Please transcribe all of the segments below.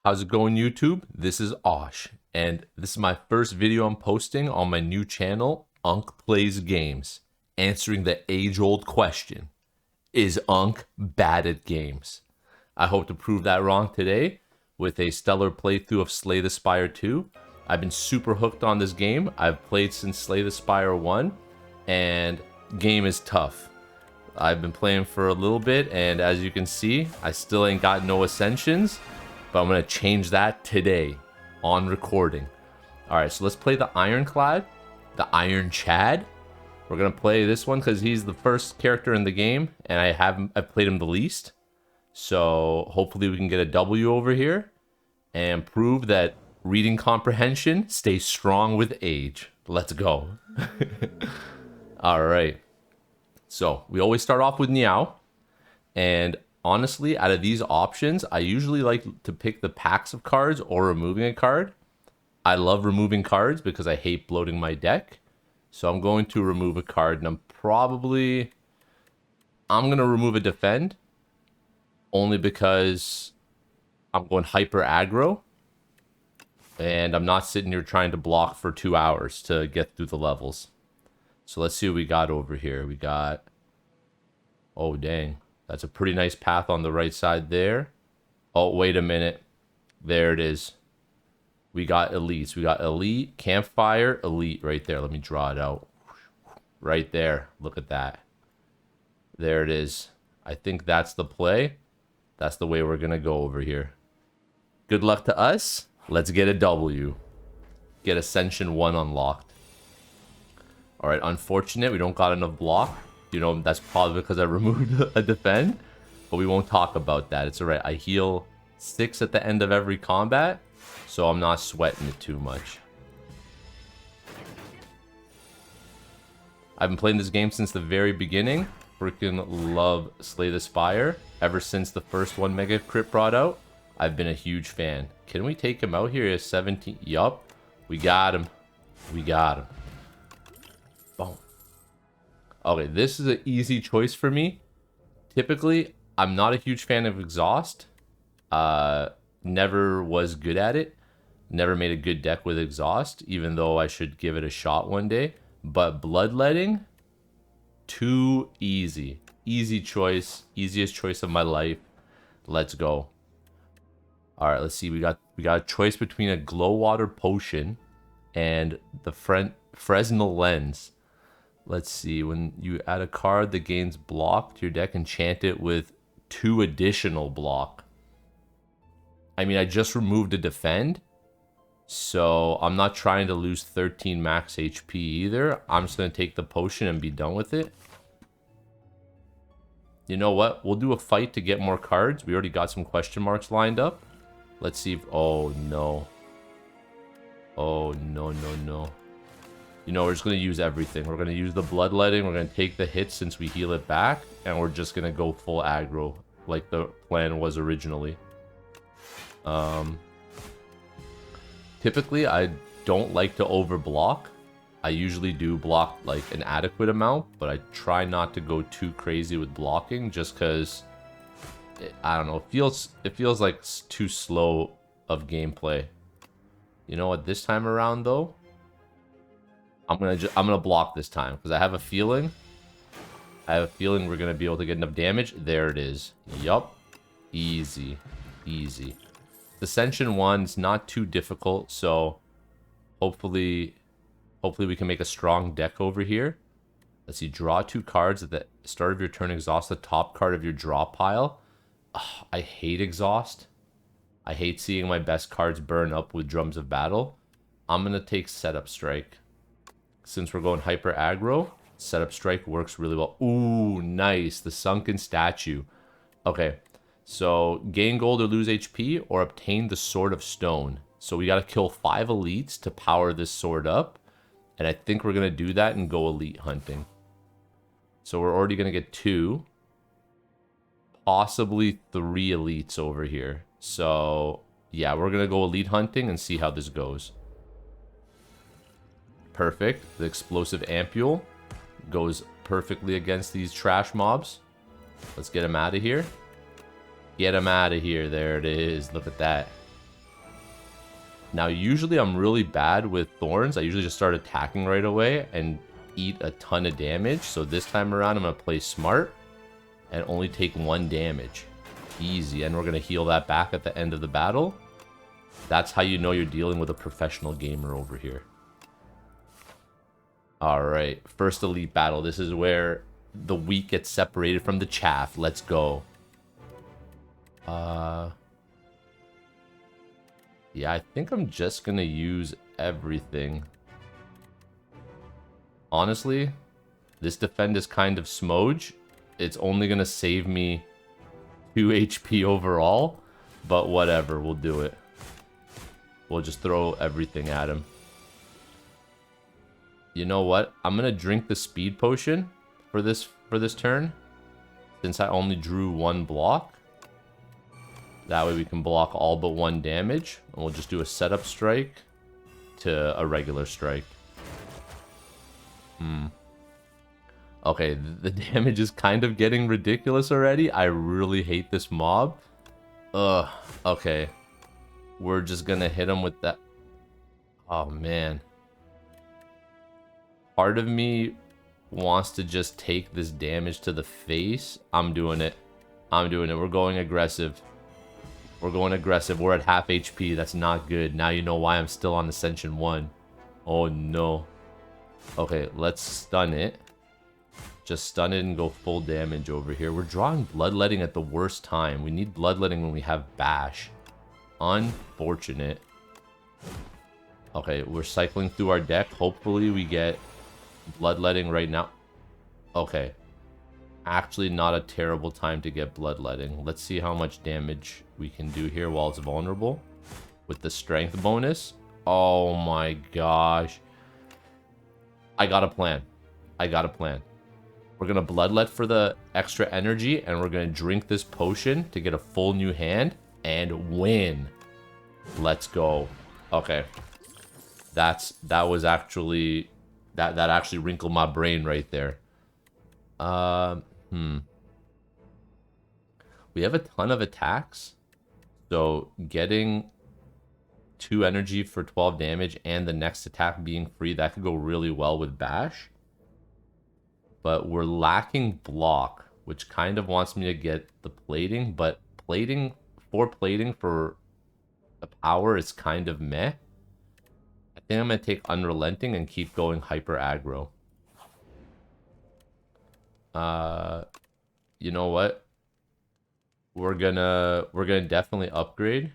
How's it going, YouTube? This is Osh, and this is my first video I'm posting on my new channel, Unk Plays Games, answering the age-old question, is Unk bad at games? I hope to prove that wrong today with a stellar playthrough of Slay the Spire 2. I've been super hooked on this game. I've played since Slay the Spire 1, and game is tough. I've been playing for a little bit, and as you can see, I still ain't got no ascensions. But I'm going to change that today on recording. Alright, so let's play the Ironclad, the Iron Chad. We're going to play this one because he's the first character in the game, and I've played him the least. So hopefully we can get a W over here and prove that reading comprehension stays strong with age. Let's go. Alright, so we always start off with Niao, and honestly, out of these options, I usually like to pick the packs of cards or removing a card. I love removing cards because I hate bloating my deck. So I'm going to remove a card, and I'm going to remove a defend. Only because I'm going hyper aggro. And I'm not sitting here trying to block for 2 hours to get through the levels. So let's see what we got over here. We got... Oh, dang. That's a pretty nice path on the right side there. Oh, wait a minute. There it is. We got elites. We got elite, campfire, elite right there. Let me draw it out. Right there. Look at that. There it is. I think that's the play. That's the way we're going to go over here. Good luck to us. Let's get a W. Get Ascension 1 unlocked. Alright, unfortunate. We don't got enough block. You know, that's probably because I removed a defend. But we won't talk about that. It's alright. I heal 6 at the end of every combat. So I'm not sweating it too much. I've been playing this game since the very beginning. Freaking love Slay the Spire. Ever since the first one Mega Crit brought out, I've been a huge fan. Can we take him out here? He has 17. Yup. We got him. We got him. Boom. Okay, this is an easy choice for me. Typically, I'm not a huge fan of exhaust. Never was good at it. Never made a good deck with exhaust, even though I should give it a shot one day. But bloodletting, too easy. Easy choice. Easiest choice of my life. Let's go. Alright, let's see. We got a choice between a glow water potion and the Fresnel lens. Let's see, when you add a card that gains block to your deck, enchant it with 2 additional block. I mean, I just removed a defend, so I'm not trying to lose 13 max HP either. I'm just going to take the potion and be done with it. You know what? We'll do a fight to get more cards. We already got some question marks lined up. Let's see if... Oh, no. Oh, no, no, no. You know, we're just going to use everything. We're going to use the bloodletting. We're going to take the hits since we heal it back. And we're just going to go full aggro like the plan was originally. Typically, I don't like to overblock. I usually do block like an adequate amount. But I try not to go too crazy with blocking. Just because, I don't know, it feels like too slow of gameplay. You know what, this time around though, I'm gonna block this time because I have a feeling we're gonna be able to get enough damage. There it is. Yup. Easy. Easy. Ascension 1's not too difficult, so hopefully we can make a strong deck over here. Let's see, draw 2 cards at the start of your turn, exhaust the top card of your draw pile. Ugh, I hate exhaust. I hate seeing my best cards burn up with Drums of Battle. I'm gonna take Setup Strike. Since we're going hyper aggro, Setup Strike works really well. Ooh, nice. The Sunken Statue. Okay, so gain gold or lose HP or obtain the Sword of Stone. So we gotta kill 5 elites to power this sword up. And I think we're gonna do that and go elite hunting. So we're already gonna get 2. Possibly 3 elites over here. So, yeah, we're gonna go elite hunting and see how this goes. Perfect. The explosive ampule goes perfectly against these trash mobs. Let's get him out of here. Get him out of here. There it is. Look at that. Now, usually I'm really bad with thorns. I usually just start attacking right away and eat a ton of damage. So this time around, I'm going to play smart and only take 1 damage. Easy. And we're going to heal that back at the end of the battle. That's how you know you're dealing with a professional gamer over here. Alright, first elite battle. This is where the wheat gets separated from the chaff. Let's go. Yeah, I think I'm just gonna use everything. Honestly, this defend is kind of smudge. It's only gonna save me 2 HP overall, but whatever, we'll do it. We'll just throw everything at him. You know what? I'm gonna drink the speed potion for this turn, since I only drew 1 block. That way we can block all but 1 damage, and we'll just do a setup strike to a regular strike. Okay, the damage is kind of getting ridiculous already. I really hate this mob. Ugh. Okay. We're just gonna hit him with that. Oh, man. Part of me wants to just take this damage to the face. I'm doing it. I'm doing it. We're going aggressive. We're going aggressive. We're at half HP. That's not good. Now you know why I'm still on Ascension 1. Oh, no. Okay, let's stun it. Just stun it and go full damage over here. We're drawing Bloodletting at the worst time. We need Bloodletting when we have Bash. Unfortunate. Okay, we're cycling through our deck. Hopefully we get Bloodletting right now. Okay. Actually not a terrible time to get Bloodletting. Let's see how much damage we can do here while it's vulnerable. With the strength bonus. Oh my gosh. I got a plan. I got a plan. We're going to Bloodlet for the extra energy, and we're going to drink this potion to get a full new hand and win. Let's go. Okay. That was actually... That actually wrinkled my brain right there. We have a ton of attacks. So getting 2 energy for 12 damage and the next attack being free, that could go really well with Bash. But we're lacking block, which kind of wants me to get the plating, but plating for the power is kind of meh. I think I'm going to take Unrelenting and keep going hyper aggro. You know what? We're gonna definitely upgrade.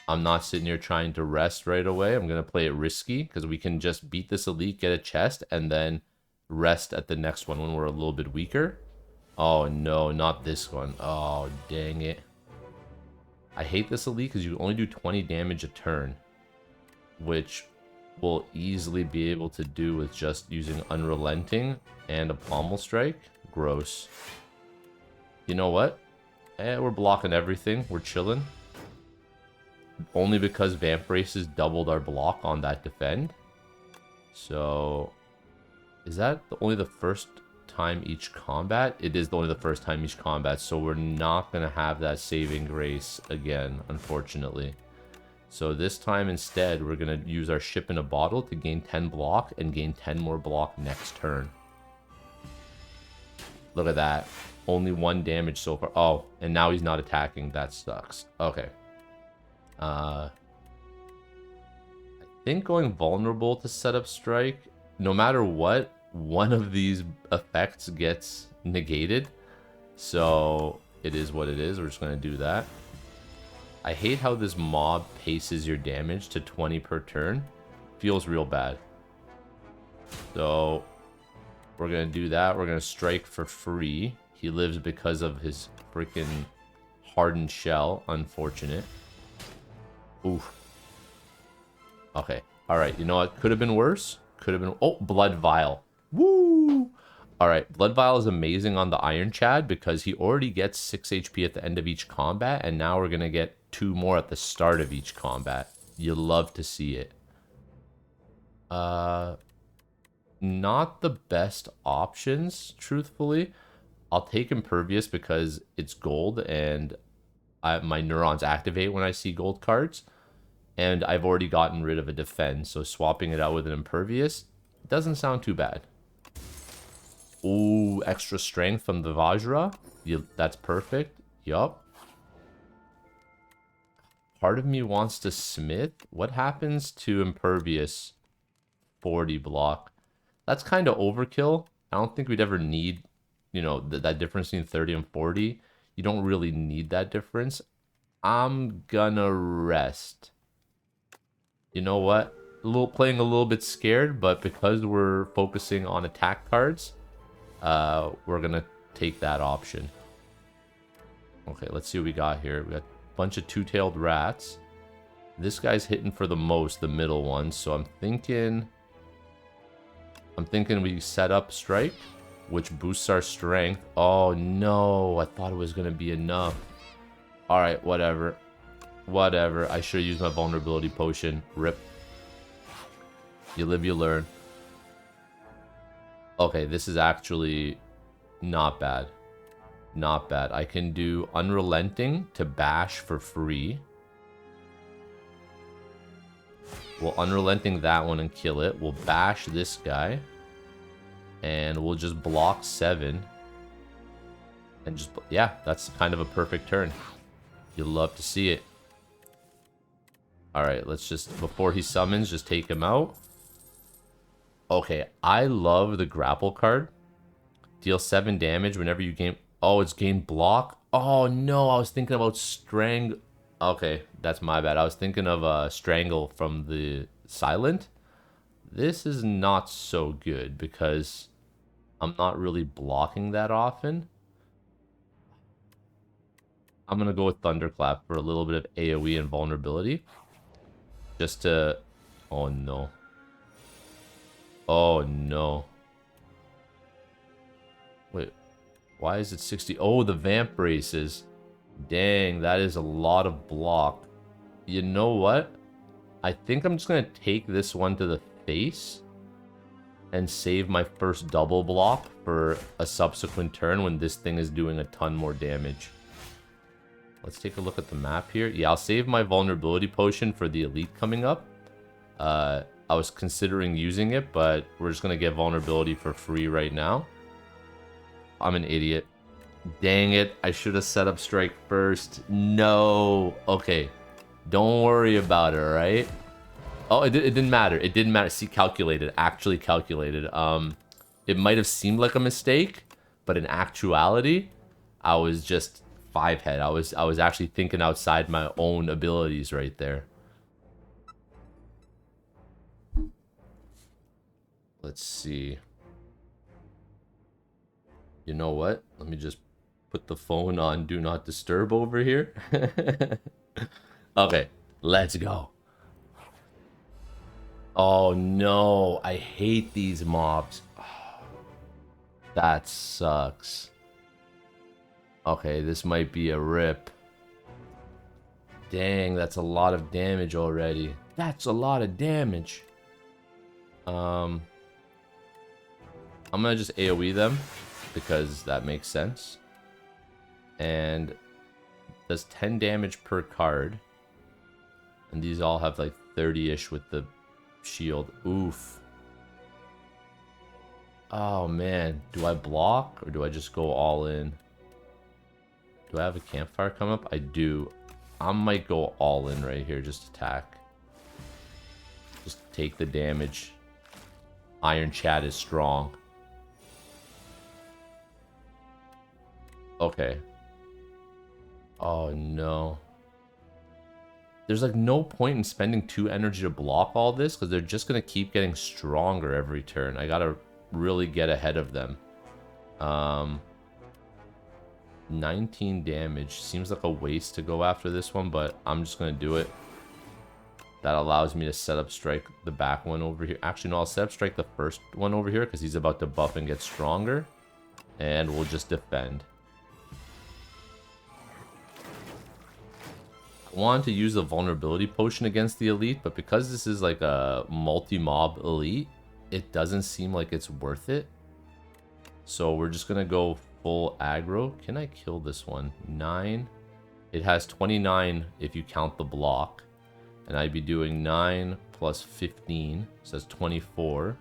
I'm not sitting here trying to rest right away. I'm gonna play it risky because we can just beat this elite, get a chest, and then rest at the next one when we're a little bit weaker. Oh no, not this one. Oh, dang it. I hate this elite because you only do 20 damage a turn, which we'll easily be able to do with just using Unrelenting and a Pommel Strike. Gross. You know what? We're blocking everything. We're chilling. Only because Vamp Races doubled our block on that defend. So, is that only the first time each combat? It is only the first time each combat, so we're not going to have that saving grace again, unfortunately. So this time instead, we're going to use our Ship in a Bottle to gain 10 block and gain 10 more block next turn. Look at that. Only 1 damage so far. Oh, and now he's not attacking. That sucks. Okay. I think going vulnerable to set up strike, no matter what, one of these effects gets negated. So it is what it is. We're just going to do that. I hate how this mob paces your damage to 20 per turn. Feels real bad. So we're going to do that. We're going to strike for free. He lives because of his freaking hardened shell. Unfortunate. Oof. Okay. Alright, you know what? Could have been worse. Could have been... Oh, Blood Vial. Woo! Alright, Blood Vial is amazing on the Ironclad because he already gets 6 HP at the end of each combat, and now we're going to get 2 more at the start of each combat. You love to see it. Not the best options, truthfully. I'll take Impervious because it's gold and my neurons activate when I see gold cards. And I've already gotten rid of a defend, so swapping it out with an impervious doesn't sound too bad. Ooh, extra strength from the Vajra. That's perfect. Yup. Part of me wants to smith. What happens to impervious 40 block? That's kind of overkill. I don't think we'd ever need, you know, that difference between 30 and 40. You don't really need that difference. I'm gonna rest. You know what? Playing a little bit scared, but because we're focusing on attack cards, we're gonna take that option. Okay, let's see what we got here. We got a bunch of two-tailed rats. This guy's hitting for the most, the middle one. So I'm thinking we set up strike, which boosts our strength. Oh no, I thought it was gonna be enough. All right, whatever. Whatever. I should use my vulnerability potion. Rip. You live, you learn. Okay, this is actually not bad. Not bad. I can do Unrelenting to bash for free. We'll Unrelenting that one and kill it. We'll bash this guy. And we'll just block 7. And just, yeah, that's kind of a perfect turn. You'll love to see it. Alright, let's just, before he summons, just take him out. Okay, I love the grapple card. Deal 7 damage whenever you gain... Oh, it's gain block? Oh, no, I was thinking about Strangle... Okay, that's my bad. I was thinking of Strangle from the Silent. This is not so good because I'm not really blocking that often. I'm going to go with Thunderclap for a little bit of AoE and vulnerability. Just to... Oh, no. Oh, no. Wait. Why is it 60? Oh, the Vamp braces. Dang, that is a lot of block. You know what? I think I'm just going to take this one to the face. And save my first double block for a subsequent turn when this thing is doing a ton more damage. Let's take a look at the map here. Yeah, I'll save my vulnerability potion for the elite coming up. I was considering using it, but we're just going to get vulnerability for free right now. I'm an idiot. Dang it. I should have set up strike first. No. Okay. Don't worry about it, alright? Oh, it didn't matter. It didn't matter. See, calculated. Actually calculated. It might have seemed like a mistake, but in actuality, I was just 5-head. I was actually thinking outside my own abilities right there. Let's see. You know what? Let me just put the phone on Do Not Disturb over here. Okay, let's go. Oh no, I hate these mobs. That sucks. Okay, this might be a rip. Dang, that's a lot of damage already. That's a lot of damage. I'm gonna just AoE them because that makes sense. And does 10 damage per card. And these all have like 30-ish with the shield. Oof. Oh man, do I block or do I just go all in? Do I have a campfire come up? I do. I might go all in right here, just attack. Just take the damage. Iron Chat is strong. Okay. Oh no. There's like no point in spending 2 energy to block all this because they're just going to keep getting stronger every turn. I got to really get ahead of them. 19 damage. Seems like a waste to go after this one, but I'm just going to do it. That allows me to set up strike the back one over here. Actually, no, I'll set up strike the first one over here because he's about to buff and get stronger. And we'll just defend. I wanted to use the vulnerability potion against the elite, but because this is like a multi-mob elite, it doesn't seem like it's worth it. So we're just going to go full aggro. Can I kill this one? 9. It has 29 if you count the block. And I'd be doing 9 plus 15, so that's 24.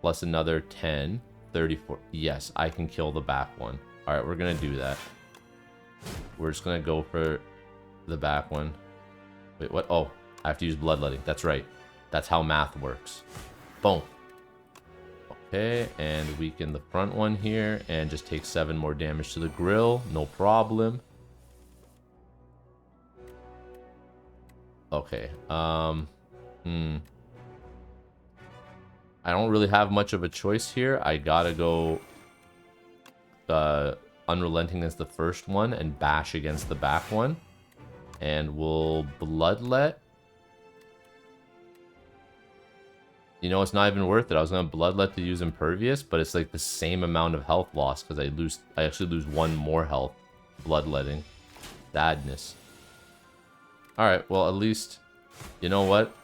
Plus another 10, 34. Yes, I can kill the back one. Alright, we're gonna do that. We're just gonna go for the back one. Wait, what? Oh, I have to use bloodletting. That's right. That's how math works. Boom. Okay, and weaken the front one here, and just take 7 more damage to the grill. No problem. Okay, I don't really have much of a choice here. I gotta go Unrelenting against the first one and Bash against the back one. And we'll Bloodlet. You know, it's not even worth it. I was gonna Bloodlet to use Impervious, but it's like the same amount of health loss because I actually lose 1 more health Bloodletting. Sadness. Alright, well at least, you know what?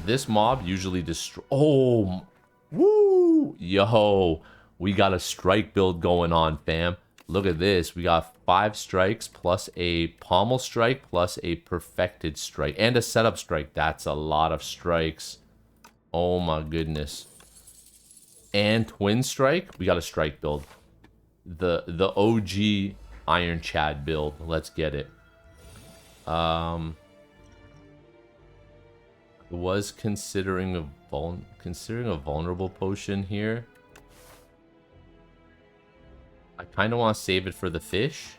This mob usually destroy. Oh, woo! Yo, we got a strike build going on, fam. Look at this. We got 5 strikes plus a pommel strike plus a perfected strike and a setup strike. That's a lot of strikes. Oh my goodness. And twin strike. We got a strike build. The OG Ironclad build. Let's get it. Was considering a vulnerable potion here. I kind of want to save it for the fish.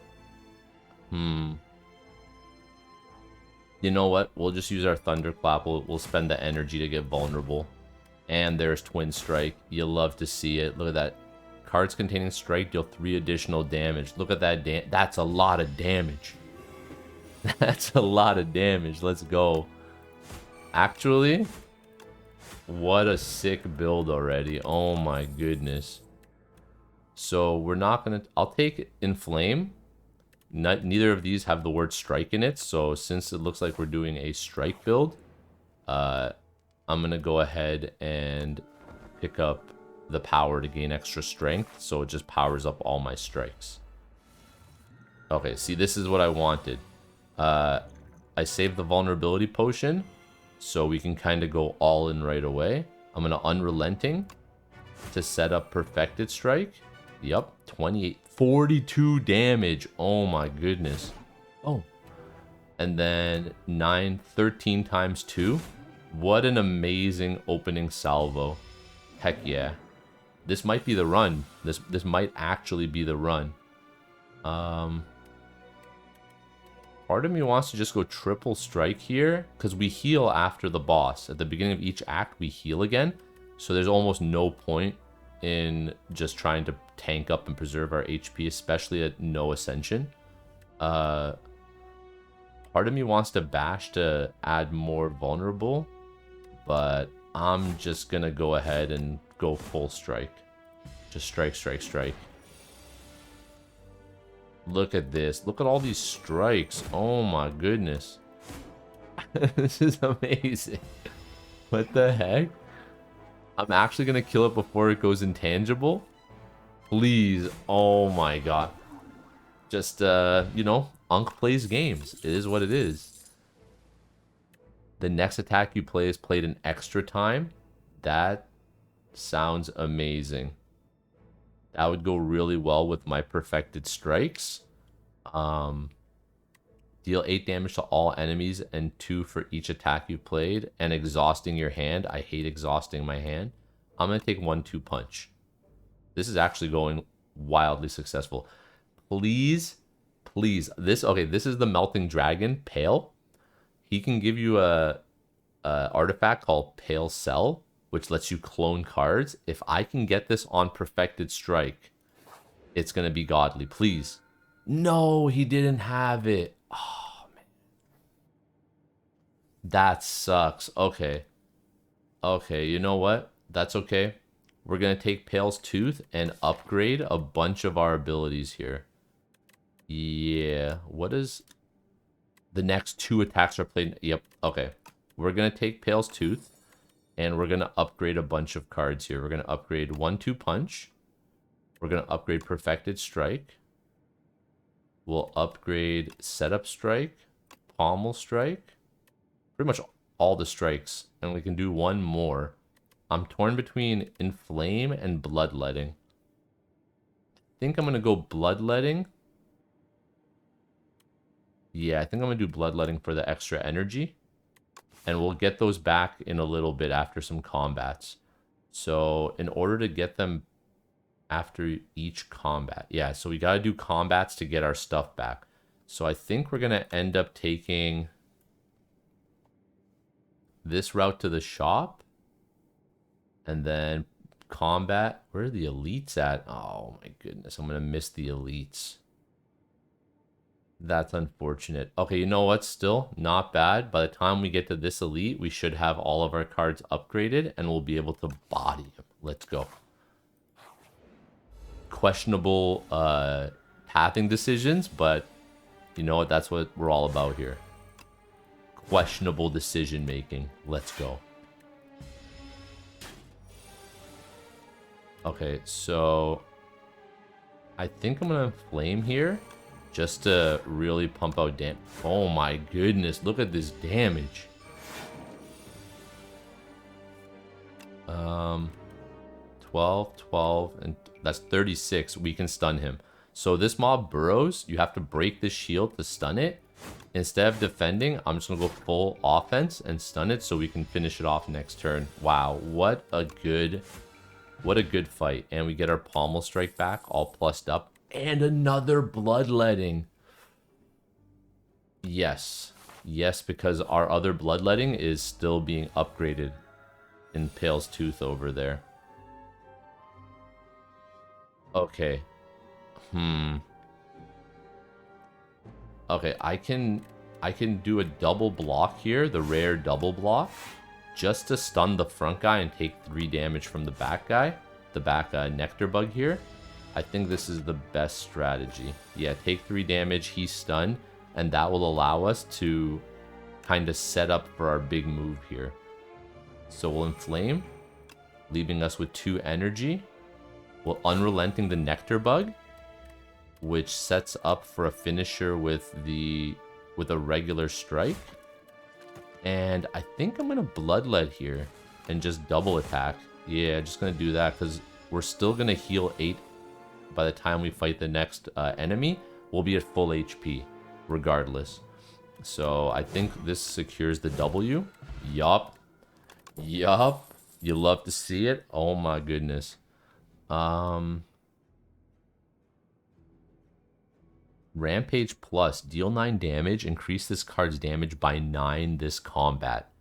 You know what? We'll just use our Thunderclap. We'll spend the energy to get vulnerable. And there's Twin Strike. You'll love to see it. Look at that. Cards containing strike deal 3 additional damage. Look at that. That's a lot of damage. That's a lot of damage. Let's go. Actually, what a sick build already. Oh my goodness. So we're not gonna. I'll take Inflame. Neither of these have the word strike in it. So since it looks like we're doing a strike build, I'm gonna go ahead and pick up the power to gain extra strength. So it just powers up all my strikes. Okay, see, this is what I wanted. I saved the vulnerability potion, so we can kind of go all in right away. I'm going to Unrelenting to set up Perfected Strike. Yep, 28, 42 damage. Oh my goodness. Oh. And then 13 times 2. What an amazing opening salvo. Heck yeah. This might be the run. This might actually be the run. Part of me wants to just go triple strike here, because we heal after the boss. At the beginning of each act, we heal again. So there's almost no point in just trying to tank up and preserve our HP, especially at no ascension. Part of me wants to bash to add more vulnerable, but I'm just going to go ahead and go full strike. Just strike, strike, strike. Look at this. Look at all these strikes. Oh my goodness. This is amazing. What the heck? I'm actually going to kill it before it goes intangible. Please. Oh my god. Just, you know, Unk plays games. It is what it is. The next attack you play is played in extra time. That sounds amazing. That would go really well with my perfected strikes. Deal 8 damage to all enemies and 2 for each attack you played. And exhausting your hand. I hate exhausting my hand. I'm going to take 1-2 punch. This is actually going wildly successful. Please, please. This is the Melting Dragon, Pale. He can give you a artifact called Pale Cell, which lets you clone cards. If I can get this on Perfected Strike, it's going to be godly. Please. No, he didn't have it. Oh, man. That sucks. Okay. Okay, you know what? That's okay. We're going to take Pale's Tooth and upgrade a bunch of our abilities here. Yeah. What is... The next 2 attacks are played... Yep. Okay. We're going to take Pale's Tooth. And we're going to upgrade a bunch of cards here. We're going to upgrade 1-2 Punch. We're going to upgrade Perfected Strike. We'll upgrade Setup Strike. Pommel Strike. pretty much all the strikes. And we can do one more. I'm torn between Inflame and Bloodletting. I think I'm going to go Bloodletting. Yeah, I think I'm going to do Bloodletting for the extra energy. And we'll get those back in a little bit after some combats. So in order to get them after each combat. Yeah, so we got to do combats to get our stuff back. So I think we're going to end up taking this route to the shop. And then combat. Where are the elites at? Oh my goodness, I'm going to miss the elites. That's unfortunate. Okay, you know what? Still not bad. By the time we get to this elite, we should have all of our cards upgraded and we'll be able to body him. Let's go. Questionable pathing decisions, but you know what? That's what we're all about here. Questionable decision making. Let's go. Okay, so I think I'm gonna flame here just to really pump out damage. Oh my goodness, look at this damage. 12, 12, and that's 36. We can stun him. So this mob burrows, you have to break the shield to stun it. Instead of defending, I'm just gonna go full offense and stun it so we can finish it off next turn. Wow, what a good fight. And we get our pommel strike back all plussed up. And another bloodletting. Yes. Yes, because our other bloodletting is still being upgraded in Pale's Tooth over there. Okay. Okay, I can do a double block here, the rare double block, just to stun the front guy and take 3 damage from the back guy, the back nectar bug here. I think this is the best strategy. Yeah, take 3 damage, he's stunned, and that will allow us to kind of set up for our big move here. So we'll inflame, leaving us with 2 energy. We'll unrelenting the nectar bug, which sets up for a finisher with a regular strike. And I think I'm gonna bloodlet here and just double attack. Yeah, just gonna do that because we're still gonna heal 8 by the time we fight the next enemy. We'll be at full HP regardless. So I think this secures the W. Yup. Yup. You love to see it. Oh my goodness. Rampage plus, deal 9 damage, increase this card's damage by 9 this combat.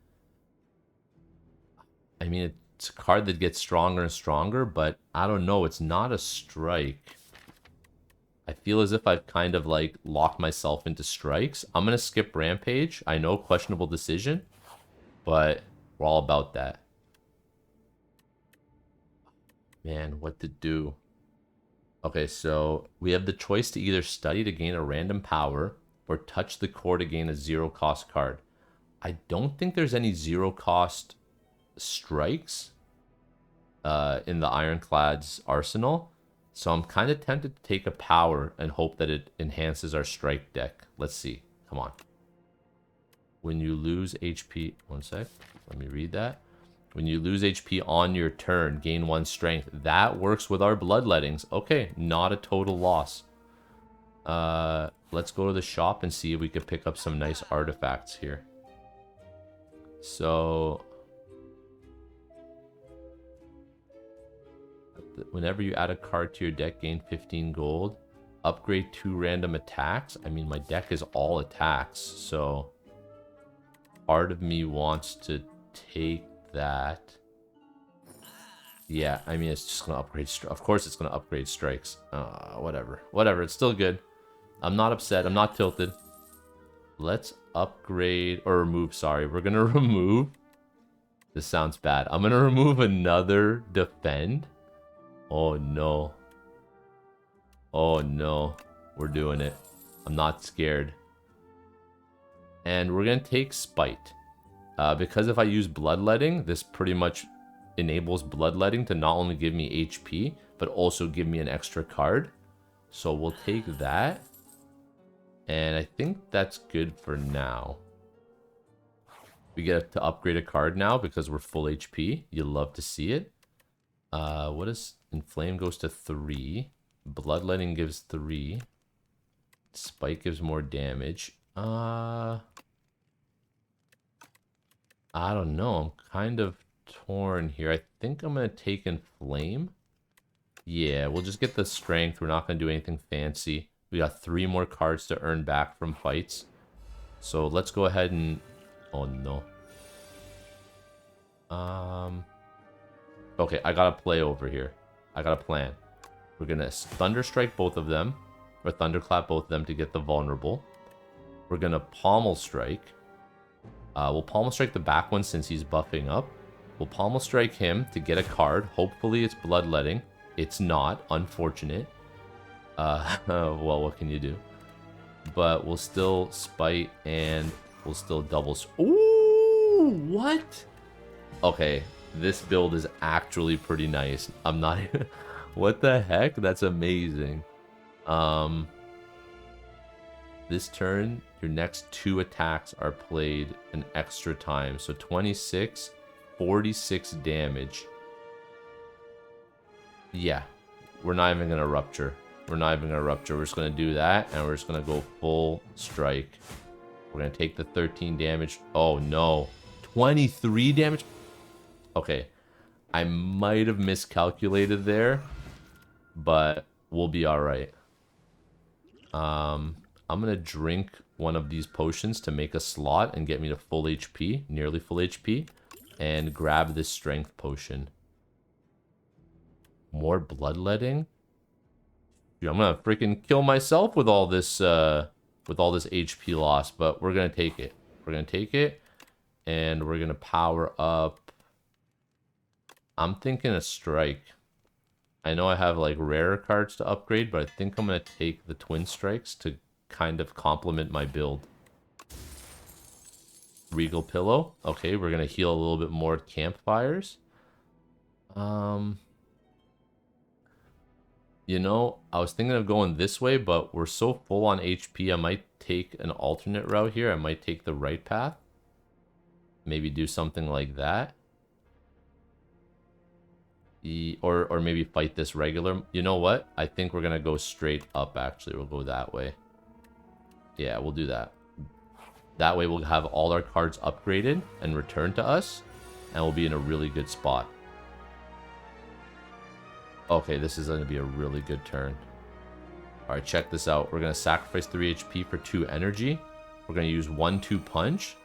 I mean, it's a card that gets stronger and stronger, but I don't know, it's not a strike. I feel as if I've kind of like locked myself into strikes. I'm gonna skip Rampage. I know, questionable decision, but we're all about that. Man, what to do? Okay, so we have the choice to either study to gain a random power or touch the core to gain a 0-cost card. I don't think there's any 0-cost strikes in the Ironclad's arsenal. So I'm kind of tempted to take a power and hope that it enhances our strike deck. Let's see. Come on. When you lose HP... One sec. Let me read that. When you lose HP on your turn, gain 1 strength. That works with our bloodlettings. Okay, not a total loss. Let's go to the shop and see if we can pick up some nice artifacts here. So... whenever you add a card to your deck, gain 15 gold. Upgrade 2 random attacks. I mean, my deck is all attacks, so... part of me wants to take that. Yeah, I mean, it's just gonna upgrade. Of course, it's gonna upgrade strikes. Whatever. Whatever. It's still good. I'm not upset. I'm not tilted. Let's upgrade or remove. Sorry, we're gonna remove. This sounds bad. I'm gonna remove another defend. Oh no. Oh no. We're doing it. I'm not scared. And we're gonna take spite. Because if I use bloodletting, this pretty much enables bloodletting to not only give me HP, but also give me an extra card. So we'll take that. And I think that's good for now. We get to upgrade a card now because we're full HP. You love to see it. What is... Inflame goes to 3. Bloodletting gives 3. Spike gives more damage. I don't know. I'm kind of torn here. I think I'm going to take Inflame. Yeah, we'll just get the strength. We're not going to do anything fancy. We got 3 more cards to earn back from fights. So let's go ahead and... Oh, no. Okay, I got a play over here. I got a plan. We're going to Thunder Strike both of them. Or Thunderclap both of them to get the vulnerable. We're going to Pommel Strike. We'll Pommel Strike the back one since he's buffing up. We'll Pommel Strike him to get a card. Hopefully it's Bloodletting. It's not. Unfortunate. Well, what can you do? But we'll still Spite and we'll still double... Ooh! What? Okay. This build is actually pretty nice. I'm not... What the heck? That's amazing. This turn, your next 2 attacks are played an extra time. So 26, 46 damage. Yeah. We're not even going to Rupture. We're not even going to Rupture. We're just going to do that, and we're just going to go full strike. We're going to take the 13 damage. Oh, no. 23 damage? Okay. I might have miscalculated there, but we'll be alright. I'm going to drink one of these potions to make a slot and get me to full HP, nearly full HP, and grab this strength potion. More bloodletting? Dude, I'm going to freaking kill myself with all this HP loss, but we're going to take it. We're going to take it, and we're going to power up. I'm thinking a strike. I know I have like rarer cards to upgrade, but I think I'm going to take the twin strikes to kind of complement my build. Regal Pillow. Okay, we're going to heal a little bit more campfires. You know, I was thinking of going this way, but we're so full on HP, I might take an alternate route here. I might take the right path. Maybe do something like that. Or maybe fight this regular. You know what? I think we're going to go straight up, actually. We'll go that way. Yeah, we'll do that. That way we'll have all our cards upgraded and returned to us. And we'll be in a really good spot. Okay, this is going to be a really good turn. Alright, check this out. We're going to sacrifice 3 HP for 2 energy. We're going to use 1-2 punch.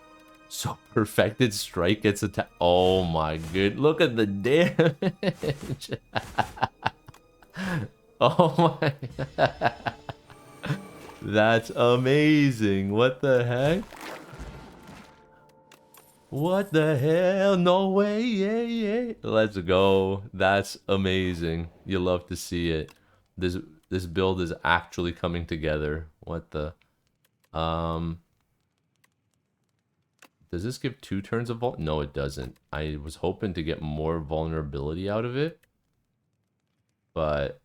So Perfected Strike gets attacked. Oh my good. Look at the damage. Oh my. That's amazing. What the heck? What the hell? No way. Yeah. Let's go. That's amazing. You love to see it. This build is actually coming together. What the... Does this give 2 turns of vul? No, it doesn't. I was hoping to get more vulnerability out of it. But,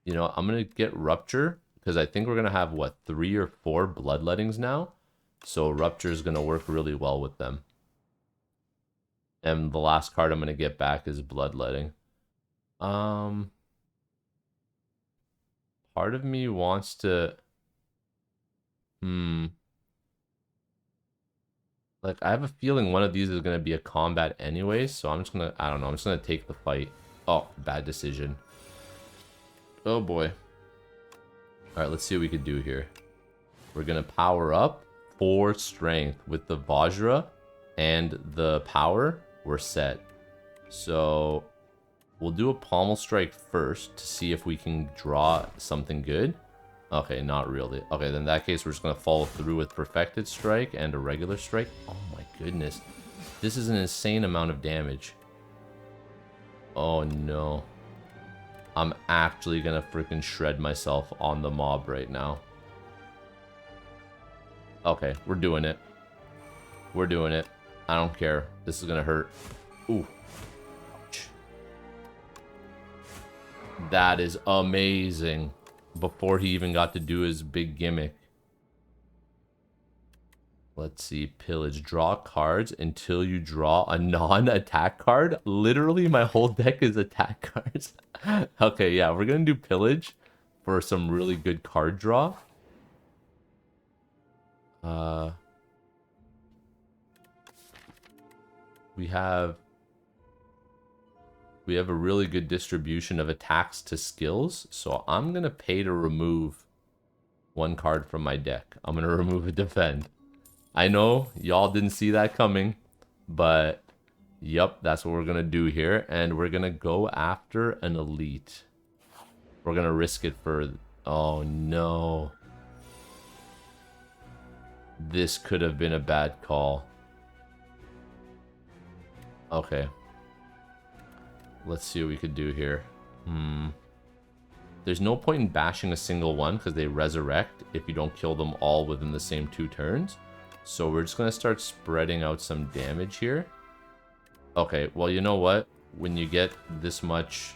you know, I'm going to get Rupture. Because I think we're going to have, what, 3 or 4 Bloodlettings now? So Rupture is going to work really well with them. And the last card I'm going to get back is Bloodletting. Part of me wants to... Like, I have a feeling one of these is going to be a combat anyway, so I'm just going to, I don't know, I'm just going to take the fight. Oh, bad decision. Oh boy. Alright, let's see what we can do here. We're going to power up 4 strength with the Vajra and the power. We're set. So, we'll do a Pommel Strike first to see if we can draw something good. Okay, not really. Okay, then in that case, we're just going to follow through with Perfected Strike and a regular strike. Oh my goodness. This is an insane amount of damage. Oh no. I'm actually going to freaking shred myself on the mob right now. Okay, we're doing it. We're doing it. I don't care. This is going to hurt. Ooh. Ouch. That is amazing. Before he even got to do his big gimmick. Let's see, pillage. Draw cards until you draw a non-attack card. Literally, my whole deck is attack cards. Okay, yeah, we're gonna do pillage for some really good card draw. We have a really good distribution of attacks to skills, so I'm gonna pay to remove one card from my deck. I'm gonna remove a defend. I know y'all didn't see that coming, but yep, that's what we're gonna do here, and we're gonna go after an elite. We're gonna risk it for... Oh no. This could have been a bad call. Okay. Let's see what we could do here. There's no point in bashing a single one because they resurrect if you don't kill them all within the same 2 turns. So we're just going to start spreading out some damage here. Okay, well, you know what? When you get this much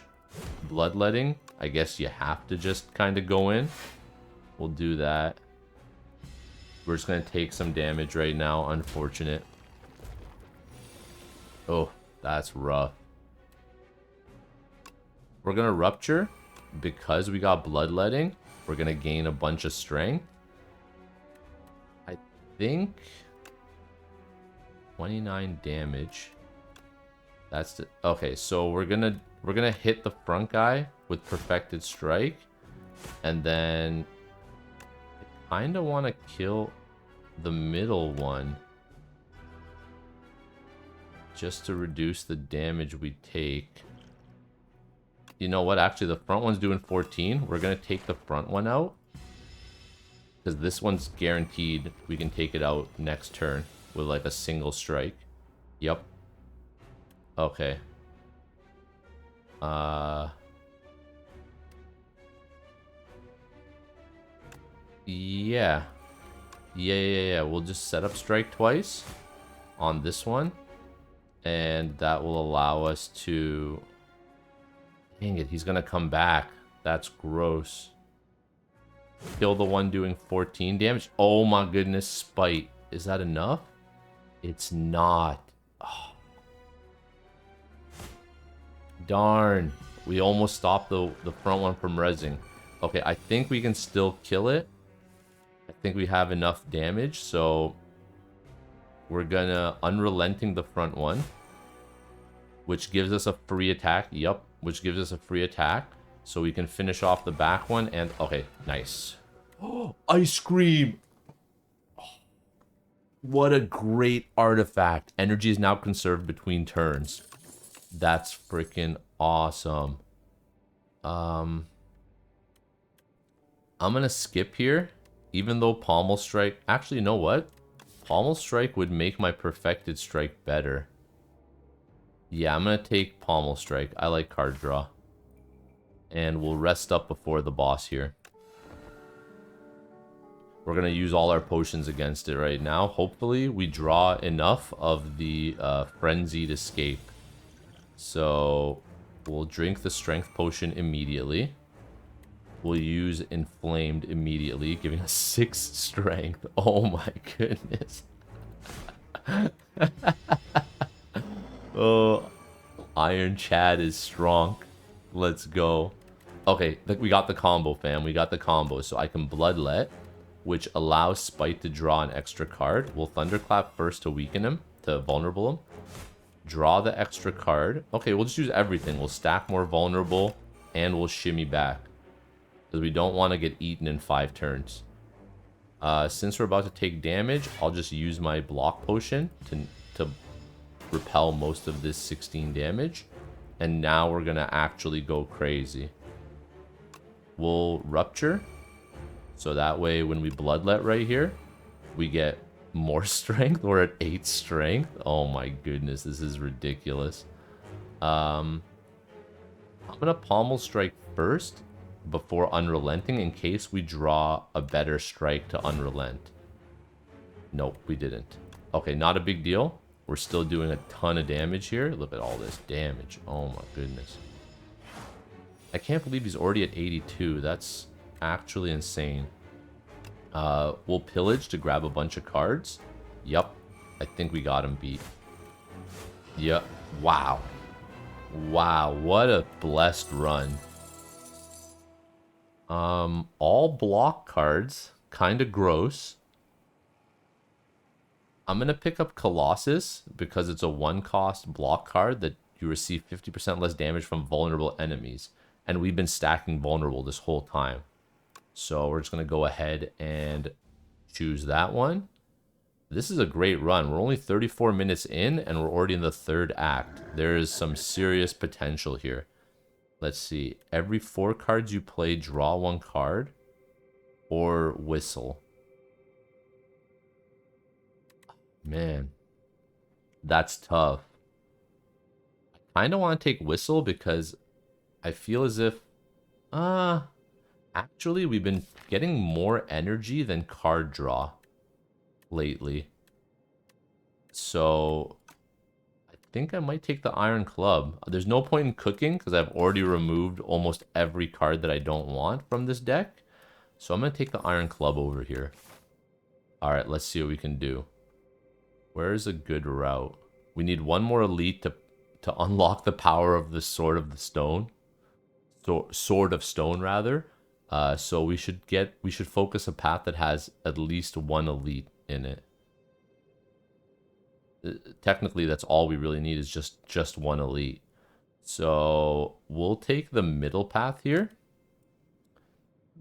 bloodletting, I guess you have to just kind of go in. We'll do that. We're just going to take some damage right now. Unfortunate. Oh, that's rough. We're going to rupture. Because we got bloodletting, we're going to gain a bunch of strength. I think 29 damage. That's the... Okay, so we're going to hit the front guy with perfected strike, and then I kind of want to kill the middle one just to reduce the damage we take. You know what? Actually, the front one's doing 14. We're going to take the front one out. Because this one's guaranteed we can take it out next turn with like a single strike. Yep. Okay. Yeah. Yeah. We'll just set up strike twice on this one. And that will allow us to... Dang it, he's gonna come back. That's gross. Kill the one doing 14 damage. Oh my goodness, spite. Is that enough? It's not. Oh. Darn. We almost stopped the front one from rezzing. Okay, I think we can still kill it. I think we have enough damage, so we're gonna unrelenting the front one, which gives us a free attack. Yup. Which gives us a free attack, so we can finish off the back one. And okay, nice. Oh, ice cream. Oh, what a great artifact. Energy is now conserved between turns. That's freaking awesome. I'm gonna skip here, even though Pommel Strike... Actually, you know what? Pommel Strike would make my perfected strike better. Yeah, I'm going to take Pommel Strike. I like card draw. And we'll rest up before the boss here. We're going to use all our potions against it right now. Hopefully, we draw enough of the Frenzied Escape. So, we'll drink the Strength Potion immediately. We'll use Inflamed immediately, giving us 6 Strength. Oh my goodness. Oh, Iron Chad is strong. Let's go. Okay, we got the combo, fam. We got the combo. So I can Bloodlet, which allows Spite to draw an extra card. We'll Thunderclap first to weaken him, to vulnerable him. Draw the extra card. Okay, we'll just use everything. We'll stack more vulnerable, and we'll shimmy back. Because we don't want to get eaten in 5 turns. Since we're about to take damage, I'll just use my block potion to repel most of this 16 damage. And now we're going to actually go crazy. We'll Rupture. So that way when we Bloodlet right here, we get more strength. We're at 8 strength. Oh my goodness, this is ridiculous. I'm going to Pommel Strike first before Unrelenting in case we draw a better strike to Unrelent. Nope, we didn't. Okay, not a big deal. We're still doing a ton of damage here. Look at all this damage. Oh my goodness. I can't believe he's already at 82. That's actually insane. We'll Pillage to grab a bunch of cards. Yup. I think we got him beat. Yep. Wow. Wow, what a blessed run. All block cards. Kind of gross. I'm going to pick up Colossus because it's a 1-cost block card that you receive 50% less damage from vulnerable enemies. And we've been stacking vulnerable this whole time. So we're just going to go ahead and choose that one. This is a great run. We're only 34 minutes in and we're already in the 3rd act. There is some serious potential here. Let's see. Every 4 cards you play, draw 1 card or whistle. Man, that's tough. I kind of want to take whistle because I feel as if actually we've been getting more energy than card draw lately. So I think I might take the Iron Club. There's no point in cooking because I've already removed almost every card that I don't want from this deck. So I'm going to take the Iron Club over here. All right, let's see what we can do. Where's a good route? We need 1 more elite to unlock the power of the Sword of the Stone. Sword of Stone, rather. So we should focus a path that has at least 1 elite in it. Technically, that's all we really need is just 1 elite. So we'll take the middle path here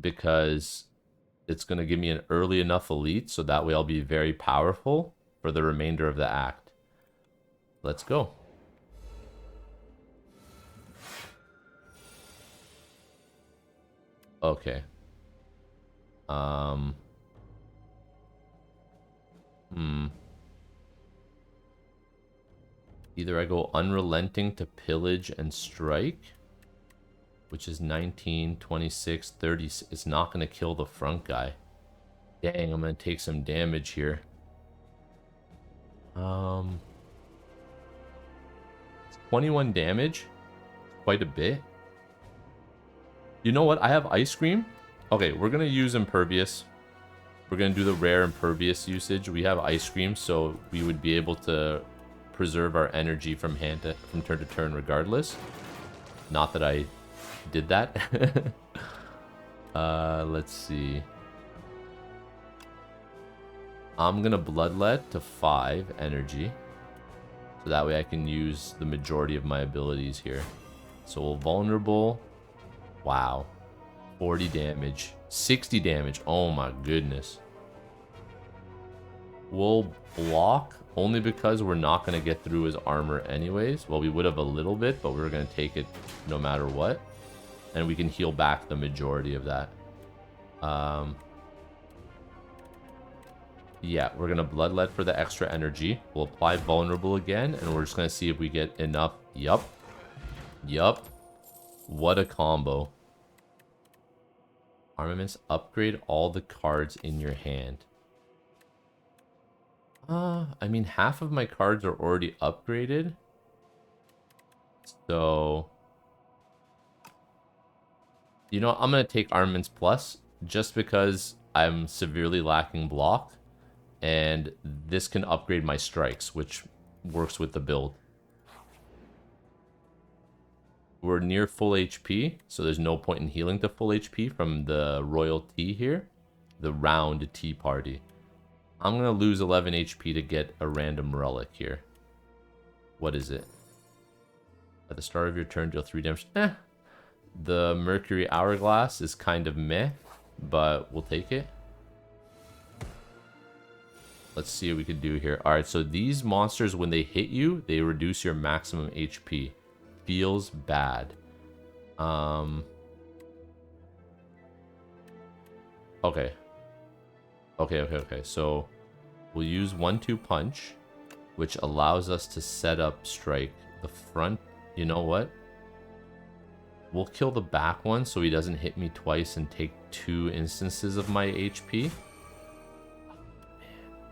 because it's going to give me an early enough elite so that way I'll be very powerful for the remainder of the act. Let's go. Okay. Either I go Unrelenting to pillage and strike, which is 19, 26, 30. It's not going to kill the front guy. Dang, I'm going to take some damage here. 21 damage. Quite a bit. You know what? I have Ice Cream. Okay, we're going to use Impervious. We're going to do the rare Impervious usage. We have Ice Cream, so we would be able to preserve our energy from turn to turn regardless. Not that I did that. Let's see. I'm going to Bloodlet to 5 energy. So that way I can use the majority of my abilities here. So we'll Vulnerable. Wow. 40 damage. 60 damage. Oh my goodness. We'll block only because we're not going to get through his armor anyways. Well, we would have a little bit, but we're going to take it no matter what. And we can heal back the majority of that. Yeah, we're going to Bloodlet for the extra energy. We'll apply Vulnerable again, and we're just going to see if we get enough. Yup. Yup. What a combo. Armaments, upgrade all the cards in your hand. I mean, half of my cards are already upgraded. So, you know, I'm going to take Armaments Plus just because I'm severely lacking block. And this can upgrade my strikes, which works with the build. We're near full HP, so there's no point in healing to full HP from the Royal Tea here. The round tea party. I'm going to lose 11 HP to get a random relic here. What is it? At the start of your turn, deal 3 damage. The Mercury Hourglass is kind of meh, but we'll take it. Let's see what we can do here. Alright, so these monsters, when they hit you, they reduce your maximum HP. Feels bad. Okay. Okay. So, we'll use 1-2 punch, which allows us to set up strike. The front, you know what? We'll kill the back one so he doesn't hit me twice and take 2 instances of my HP.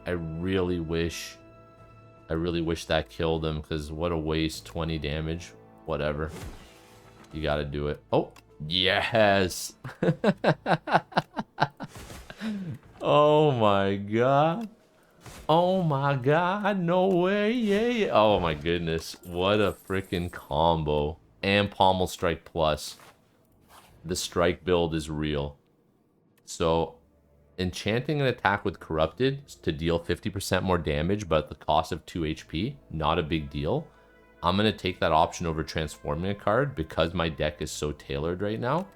I really wish that killed him, because what a waste. 20 damage. Whatever. You gotta do it. Oh, yes. Oh my god. Oh my god, no way. Yeah. Oh my goodness. What a freaking combo. And Pommel Strike Plus. The strike build is real. So, enchanting an attack with Corrupted to deal 50% more damage, but at the cost of 2 HP, not a big deal. I'm going to take that option over transforming a card because my deck is so tailored right now.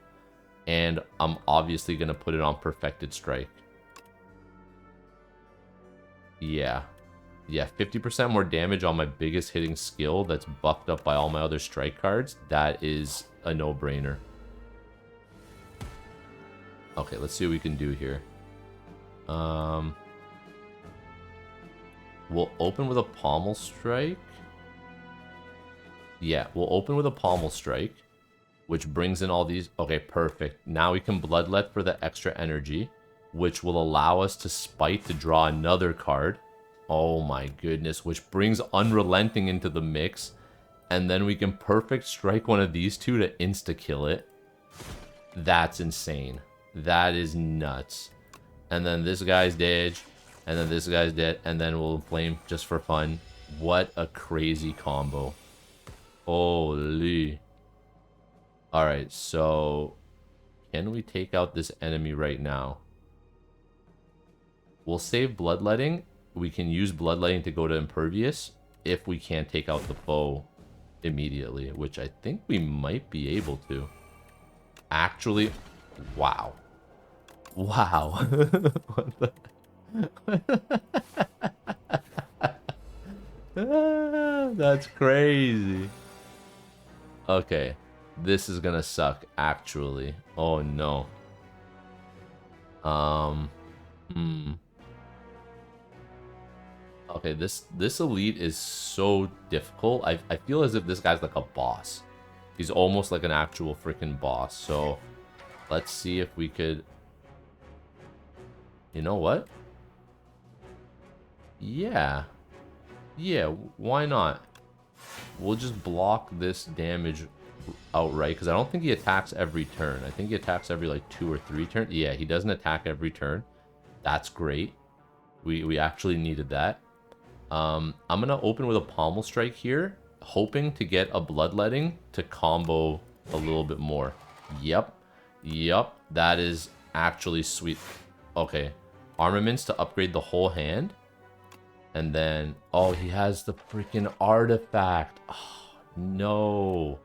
And I'm obviously going to put it on Perfected Strike. Yeah. Yeah, 50% more damage on my biggest hitting skill that's buffed up by all my other strike cards. That is a no-brainer. Okay, let's see what we can do here. We'll open with a Pommel Strike. Yeah, we'll open with a Pommel Strike, which brings in all these. Okay, perfect. Now we can Bloodlet for the extra energy, which will allow us to Spite to draw another card. Oh my goodness, which brings Unrelenting into the mix. And then we can Perfect Strike one of these two to insta-kill it. That's insane. That is nuts. And then this guy's dead. And then this guy's dead. And then we'll Inflame just for fun. What a crazy combo. Holy. Alright, so can we take out this enemy right now? We'll save Bloodletting. We can use Bloodletting to go to Impervious if we can't take out the foe immediately, which I think we might be able to. Actually, wow. Wow. What the... That's crazy. Okay. This is gonna suck, actually. Oh, no. Okay, this elite is so difficult. I feel as if this guy's like a boss. He's almost like an actual freaking boss. So, let's see if we could... You know what? Yeah. Yeah, why not? We'll just block this damage outright, because I don't think he attacks every turn. I think he attacks every like 2 or 3 turns. Yeah, he doesn't attack every turn. That's great. We actually needed that. I'm gonna open with a Pommel Strike here, hoping to get a Bloodletting to combo a little bit more. Yep. That is actually sweet. Okay, armaments to upgrade the whole hand. And then, oh, he has the freaking artifact. Oh, no.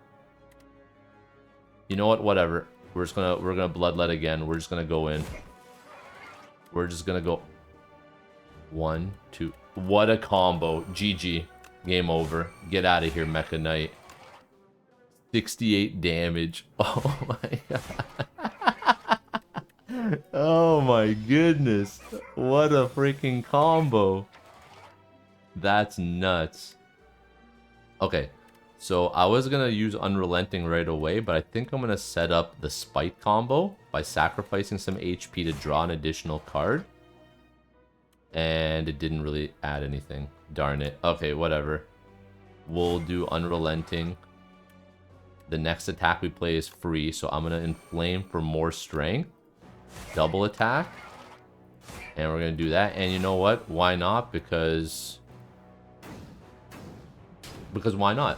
You know what? Whatever. We're gonna Bloodlet again. We're just gonna go in. We're just gonna go 1, 2. What a combo. GG. Game over. Get out of here, Mecha Knight. 68 damage. Oh my god. Oh my goodness. What a freaking combo. That's nuts. Okay. So I was going to use Unrelenting right away, but I think I'm going to set up the Spite combo by sacrificing some HP to draw an additional card. And it didn't really add anything. Darn it. Okay, whatever. We'll do Unrelenting. The next attack we play is free, so I'm going to Inflame for more strength. Double attack. And we're going to do that. And you know what? Why not? Because why not?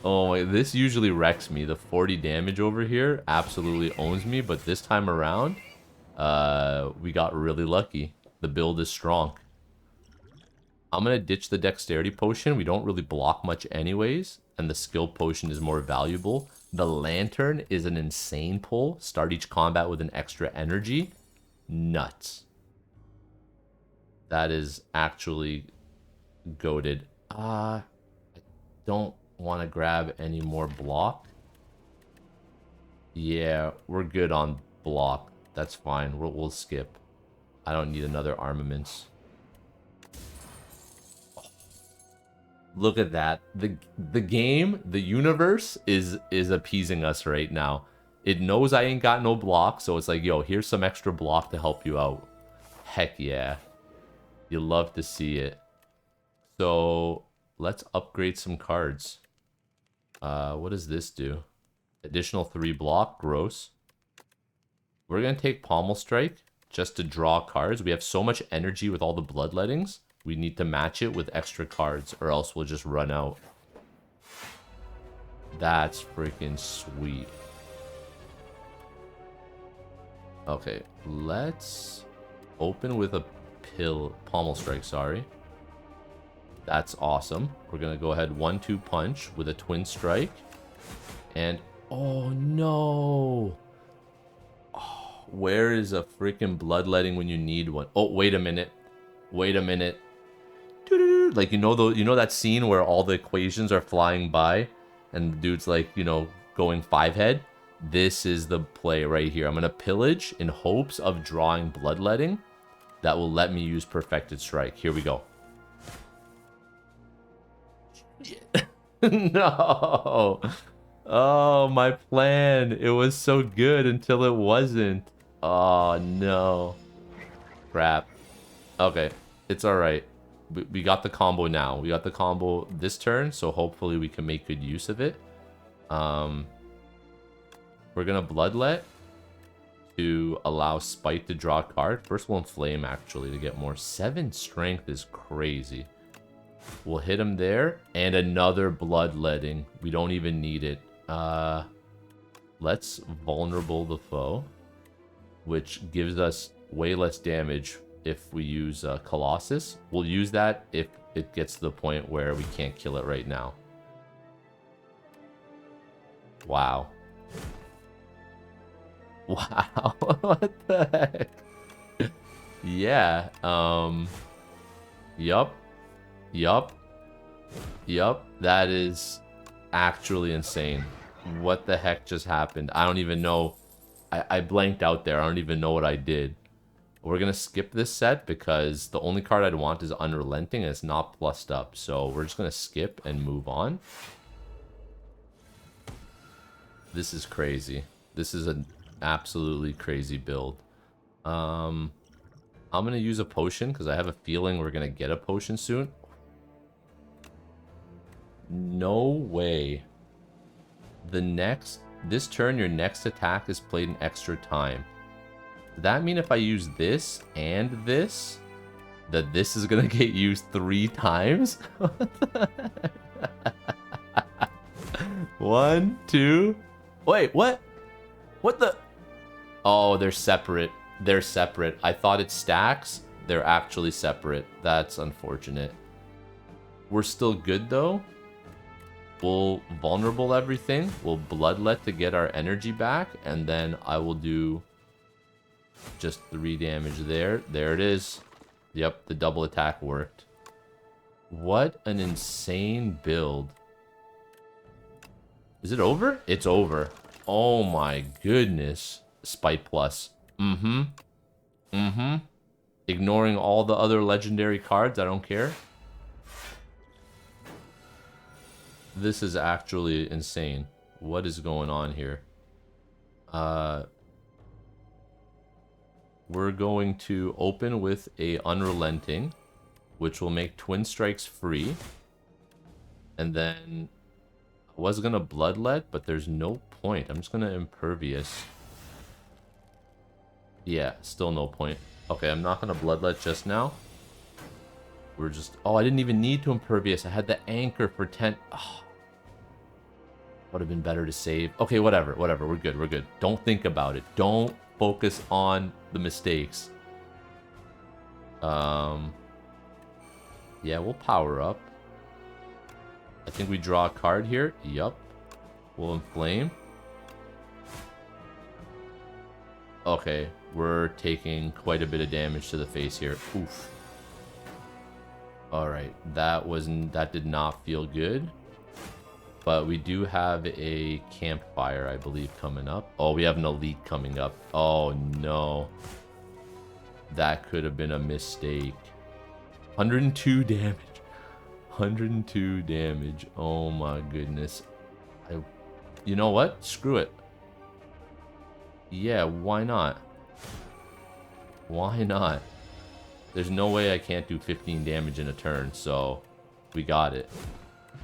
Oh my, this usually wrecks me. The 40 damage over here absolutely owns me, but this time around, we got really lucky. The build is strong. I'm gonna ditch the dexterity potion. We don't really block much anyways, and the skill potion is more valuable. The lantern is an insane pull. Start each combat with an extra energy. Nuts. That is actually goated. I don't want to grab any more block. Yeah, we're good on block. That's fine. We'll skip. I don't need another armaments. Oh, look at that. The game, the universe is appeasing us right now. It knows I ain't got no block, so it's like, yo, here's some extra block to help you out. Heck yeah. You love to see it. So let's upgrade some cards. What does this do? Additional 3 block, gross. We're gonna take Pommel Strike just to draw cards. We have so much energy with all the bloodlettings. We need to match it with extra cards, or else we'll just run out. That's freaking sweet. Okay, let's open with a pommel strike, sorry. That's awesome. We're gonna go ahead 1-2 punch with a twin strike. And oh no. Oh, where is a freaking bloodletting when you need one? Oh, wait a minute. Wait a minute. Like, you know that scene where all the equations are flying by and the dude's like, you know, going 5-head? This is the play right here. I'm going to pillage in hopes of drawing bloodletting that will let me use perfected strike. Here we go. No. Oh, my plan. It was so good until it wasn't. Oh, no. Crap. Okay. It's all right. We got the combo now. We got the combo this turn, so hopefully we can make good use of it. We're going to Bloodlet to allow Spite to draw a card. First we'll Inflame, actually, to get more. 7 Strength is crazy. We'll hit him there. And another Bloodletting. We don't even need it. Let's Vulnerable the Foe, which gives us way less damage if we use Colossus. We'll use that if it gets to the point where we can't kill it right now. Wow. Wow. What the heck? Yeah. Yup. That is actually insane. What the heck just happened? I don't even know. I blanked out there. I don't even know what I did. We're going to skip this set because the only card I'd want is Unrelenting and it's not plussed up. So we're just going to skip and move on. This is crazy. This is an absolutely crazy build. I'm going to use a potion because I have a feeling we're going to get a potion soon. No way. This turn, your next attack is played in extra time. Does that mean if I use this and this, that this is going to get used 3 times? 1, 2. Wait, what? What the? Oh, they're separate. They're separate. I thought it stacks. They're actually separate. That's unfortunate. We're still good, though. We'll Vulnerable everything. We'll Bloodlet to get our energy back. And then I will do just 3 damage there. There it is. Yep, the double attack worked. What an insane build. Is it over? It's over. Oh my goodness. Spite plus. Ignoring all the other legendary cards. I don't care. This is actually insane. What is going on here? We're going to open with a Unrelenting, which will make Twin Strikes free. And then I was going to Bloodlet, but there's no point. I'm just going to Impervious. Yeah, still no point. Okay, I'm not going to Bloodlet just now. We're just... Oh, I didn't even need to Impervious. I had the Anchor for 10... Oh, would have been better to save. Okay, whatever. We're good. Don't think about it. Don't focus on the mistakes. Yeah, we'll power up. I think we draw a card here. Yup. We'll Inflame. Okay, we're taking quite a bit of damage to the face here. Oof. Alright, that did not feel good. But we do have a Campfire, I believe, coming up. Oh, we have an Elite coming up. Oh, no. That could have been a mistake. 102 damage. 102 damage. Oh, my goodness. You know what? Screw it. Yeah, why not? Why not? There's no way I can't do 15 damage in a turn, so we got it.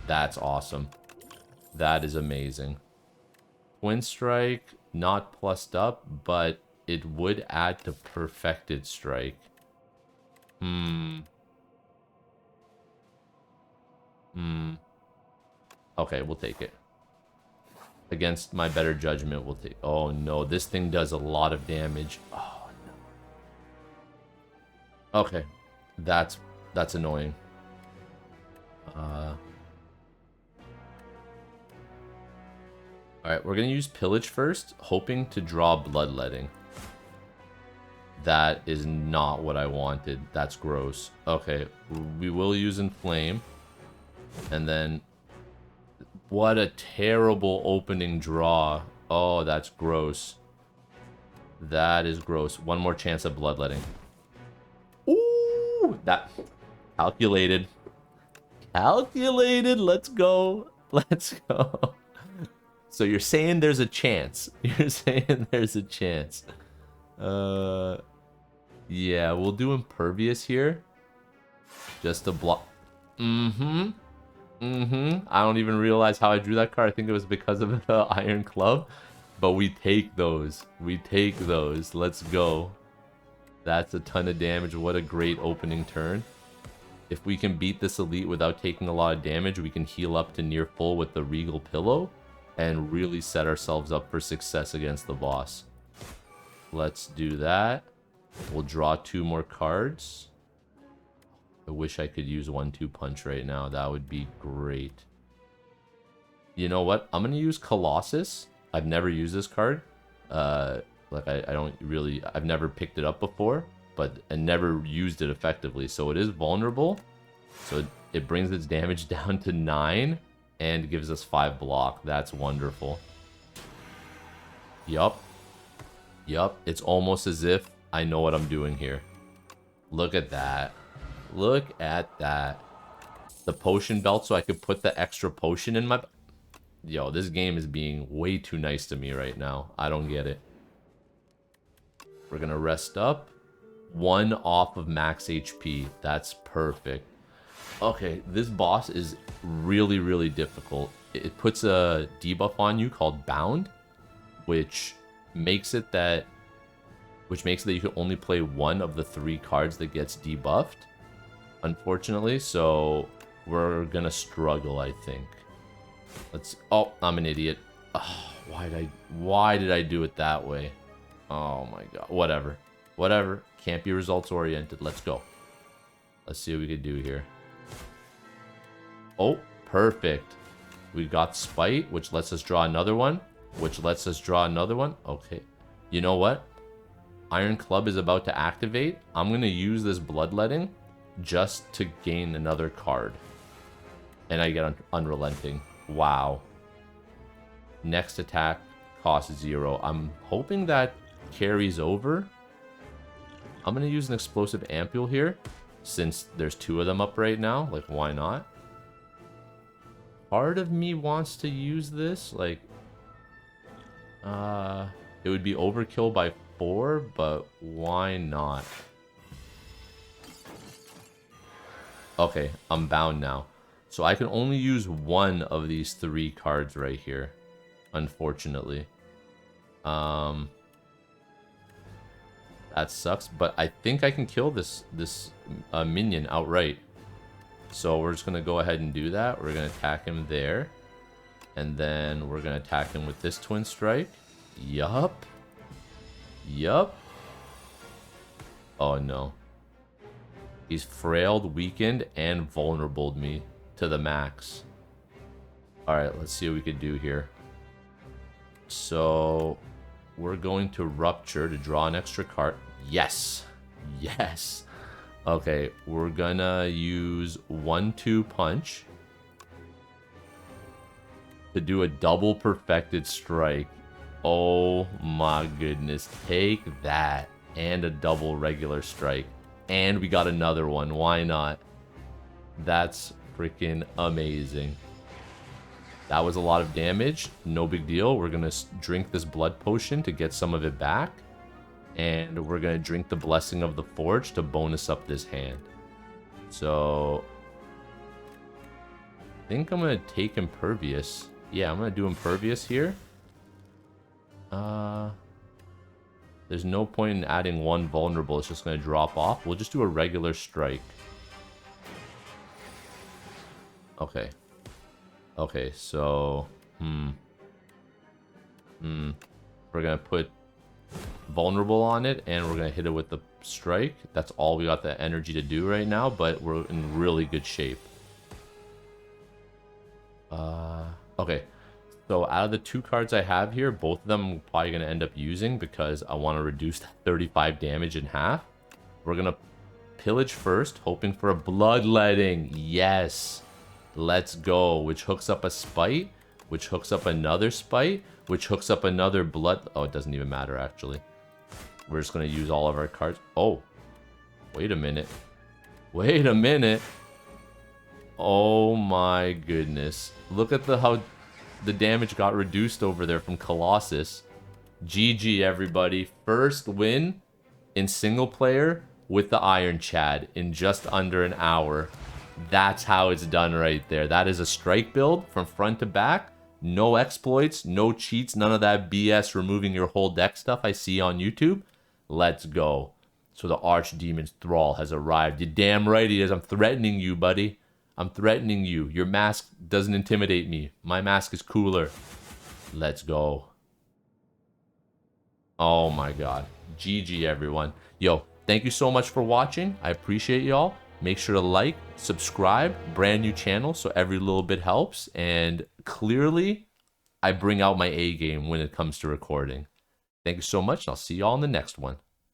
That's awesome. That is amazing. Twin Strike, not plussed up, but it would add to Perfected Strike. Okay, we'll take it. Against my better judgment, we'll take... Oh, no. This thing does a lot of damage. Oh, no. Okay. That's annoying. Alright, we're going to use Pillage first, hoping to draw Bloodletting. That is not what I wanted. That's gross. Okay, we will use Inflame. And then... What a terrible opening draw. Oh, that's gross. That is gross. One more chance of Bloodletting. Ooh! That... Calculated. Calculated! Let's go. Let's go. So you're saying there's a chance. You're saying there's a chance. Yeah, we'll do Impervious here. Just to block. I don't even realize how I drew that card. I think it was because of the Iron Club. But we take those. We take those. Let's go. That's a ton of damage. What a great opening turn. If we can beat this elite without taking a lot of damage, we can heal up to near full with the Regal Pillow and really set ourselves up for success against the boss. Let's do that. We'll draw 2 more cards. I wish I could use 1-2 punch right now. That would be great. You know what? I'm going to use Colossus. I've never used this card. Like I don't really... I've never picked it up before, but I never used it effectively. So it is vulnerable. So it brings its damage down to 9 and gives us 5 block. That's wonderful. Yup. Yup. It's almost as if I know what I'm doing here. Look at that. Look at that. The potion belt so I could put the extra potion in my... Yo, this game is being way too nice to me right now. I don't get it. We're gonna rest up. 1 off of max HP. That's perfect. Okay, this boss is really, really difficult. It puts a debuff on you called Bound, which makes it that you can only play 1 of the 3 cards that gets debuffed. Unfortunately, so we're gonna struggle, I think. Let's... Oh, I'm an idiot. Oh, why did I do it that way? Oh my god. Whatever. Whatever. Can't be results oriented. Let's go. Let's see what we can do here. Oh, perfect. We got Spite, which lets us draw another one. Which lets us draw another one. Okay. You know what? Iron Club is about to activate. I'm going to use this Bloodletting just to gain another card. And I get Unrelenting. Wow. Next attack costs 0. I'm hoping that carries over. I'm going to use an Explosive Ampule here, since there's 2 of them up right now. Like, why not? Part of me wants to use this. Like, it would be overkill by 4, but why not? Okay, I'm bound now. So I can only use 1 of these 3 cards right here, unfortunately. That sucks, but I think I can kill this minion outright. So we're just going to go ahead and do that. We're going to attack him there. And then we're going to attack him with this Twin Strike. Yup. Yup. Oh no. He's frailed, weakened, and vulnerabled me to the max. Alright, let's see what we can do here. So we're going to Rupture to draw an extra card. Yes. Yes. Okay, we're gonna use 1-2 punch to do a double Perfected Strike. Oh my goodness. Take that. And a double regular strike. And we got another one. Why not? That's freaking amazing. That was a lot of damage. No big deal. We're going to drink this blood potion to get some of it back. And we're going to drink the Blessing of the Forge to bonus up this hand. So I think I'm going to take Impervious. Yeah, I'm going to do Impervious here. There's no point in adding one vulnerable. It's just going to drop off. We'll just do a regular strike. Okay. Okay, so... We're going to put vulnerable on it, and we're going to hit it with the strike. That's all we got the energy to do right now, but we're in really good shape. Okay. So out of the 2 cards I have here, both of them I'm probably going to end up using because I want to reduce that 35 damage in half. We're going to pillage first, hoping for a bloodletting. Yes. Let's go. Which hooks up a spite, which hooks up another spite, which hooks up another blood. Oh, it doesn't even matter, actually. We're just going to use all of our cards. Oh, wait a minute. Wait a minute. Oh my goodness. Look at how the damage got reduced over there from Colossus. GG, everybody. First win in single player with the Ironclad in just under an hour. That's how it's done right there. That is a strike build from front to back. No exploits, no cheats, none of that BS removing your whole deck stuff I see on YouTube. Let's go. So the Archdemon's Thrall has arrived. You're damn right he is. I'm threatening you, buddy. I'm threatening you. Your mask doesn't intimidate me. My mask is cooler. Let's go. Oh my god. GG, everyone. Yo, thank you so much for watching. I appreciate y'all. Make sure to like, subscribe, brand new channel, so every little bit helps. And clearly, I bring out my A game when it comes to recording. Thank you so much. I'll see y'all in the next one.